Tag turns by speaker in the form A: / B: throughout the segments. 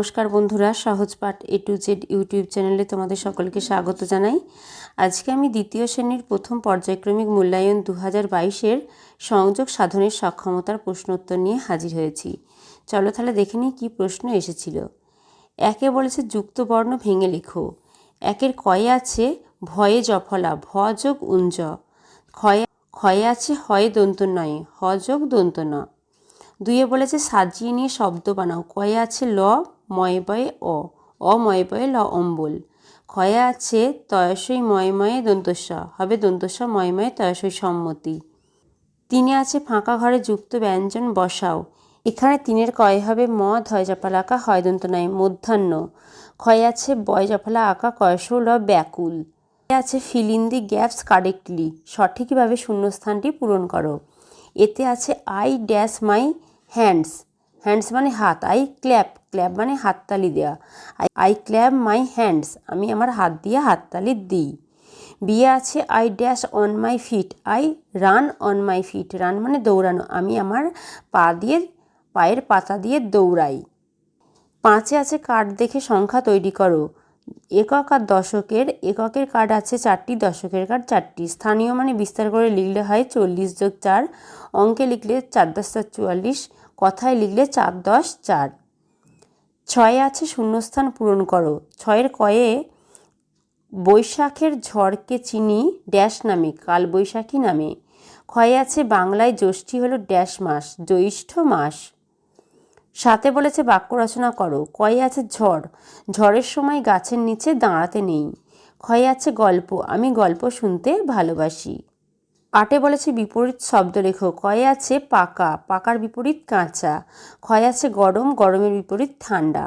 A: নমস্কার বন্ধুরা, সহজ পাঠ A to Z ইউটিউব চ্যানেলে তোমাদের সকলকে স্বাগত জানাই। আজকে আমি দ্বিতীয় শ্রেণীর প্রথম পর্যায়ক্রমিক মূল্যায়ন 2022-এর সংযোগ সাধনের সক্ষমতার প্রশ্নোত্তর নিয়ে হাজির হয়েছি। চলো তাহলে দেখে নিই কী প্রশ্ন এসেছিল। একে বলেছে যুক্ত বর্ণ ভেঙে লেখো। একের কয়ে আছে ভয়ে জফলা ভ যোগ উঞ্জ, ক্ষয়ে আছে হয় দন্ত নয় হ যোগ দন্ত ন। দুইয়ে বলেছে সাজিয়ে নিয়ে শব্দ বানাও। কয়ে আছে ল ময়ে বয়ে অ ময়ে বয়ে ল অম্বল। ক্ষয়ে আছে তয়সই ময়ে ময়ে দন্তস্ব, হবে দন্তস্ব ময়ে ময়ে তয়সই সম্মতি। তিনে আছে ফাঁকা ঘরে যুক্ত ব্যঞ্জন বসাও। এখানে তিনের কয়ে হবে ম ধয় জফলা আঁকা হয় দন্ত নয় মধ্যাহ্ন। ক্ষয়ে আছে বয় জফলা আঁকা কয়স ল ব্যাকুল। আছে fill in the gaps correctly, সঠিকভাবে শূন্যস্থানটি পূরণ করো। এতে আছে I dash my hands, hands মানে হাত। আই ক্ল্যাপ, ক্ল্যাপ মানে হাততালি দেওয়া। আই ক্ল্যাপ মাই হ্যান্ডস, আমি আমার হাত দিয়ে হাততালি দিই। বিয়ে আছে I dash on my feet, I run on my feet, run মানে দৌড়ানো, আমি আমার পায়ের পাতা দিয়ে দৌড়াই। পাঁচে আছে কার্ড দেখে সংখ্যা তৈরি করো। একক আর দশকের, এককের কার্ড আছে 4টি, দশকের কার্ড 4টি। স্থানীয় মানে বিস্তার করে লিখলে হয় 40 যোগ 4, অঙ্কে লিখলে 4 10 4 44, কথায় লিখলে 4 10 4। ছয়ে আছে শূন্যস্থান পূরণ করো। ছয়ের কয়ে বৈশাখের ঝড়কে চিনি ড্যাশ নামে, কাল বৈশাখী নামে। ক্ষয়ে আছে বাংলায় জ্যৈষ্ঠী হলো ড্যাশ মাস, জ্যৈষ্ঠ মাস। সাথে বলেছে বাক্য রচনা করো। কয়ে আছে ঝড়, ঝড়ের সময় গাছের নিচে দাঁড়াতে নেই। ক্ষয়ে আছে গল্প, আমি গল্প শুনতে ভালোবাসি। আটে বলেছে বিপরীত শব্দ লেখো। কয়ে আছে পাকা, পাকার বিপরীত কাঁচা। ক্ষয়ে আছে গরম, গরমের বিপরীত ঠান্ডা।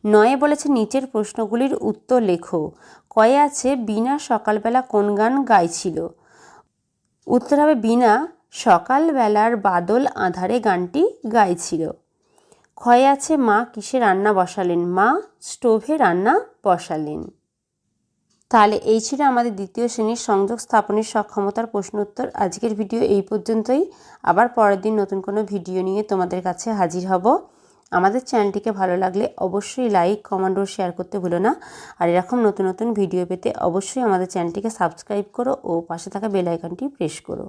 A: নয়ে বলেছে নিচের প্রশ্নগুলির উত্তর লেখো। কয়ে আছে বিনা সকালবেলা কোন গান গাইছিল। উত্তর হবে বিনা সকালবেলার বাদল আঁধারে গানটি গাইছিল। ক্ষয়ে আছে মা কিসে রান্না বসালেন, মা স্টোভে রান্না বসালেন। তাহলে এই ছিল আমাদের দ্বিতীয় শ্রেণীর সংযোগ স্থাপনের সক্ষমতার প্রশ্নোত্তর। আজকের ভিডিও এই পর্যন্তই। আবার পরের দিন নতুন কোনো ভিডিও নিয়ে তোমাদের কাছে হাজির হব। আমাদের চ্যানেলটিকে ভালো লাগলে অবশ্যই লাইক, কমেন্ট ও শেয়ার করতে ভুলো না। আর এরকম নতুন নতুন ভিডিও পেতে অবশ্যই আমাদের চ্যানেলটিকে সাবস্ক্রাইব করো ও পাশে থাকা বেল আইকনটি প্রেস করো।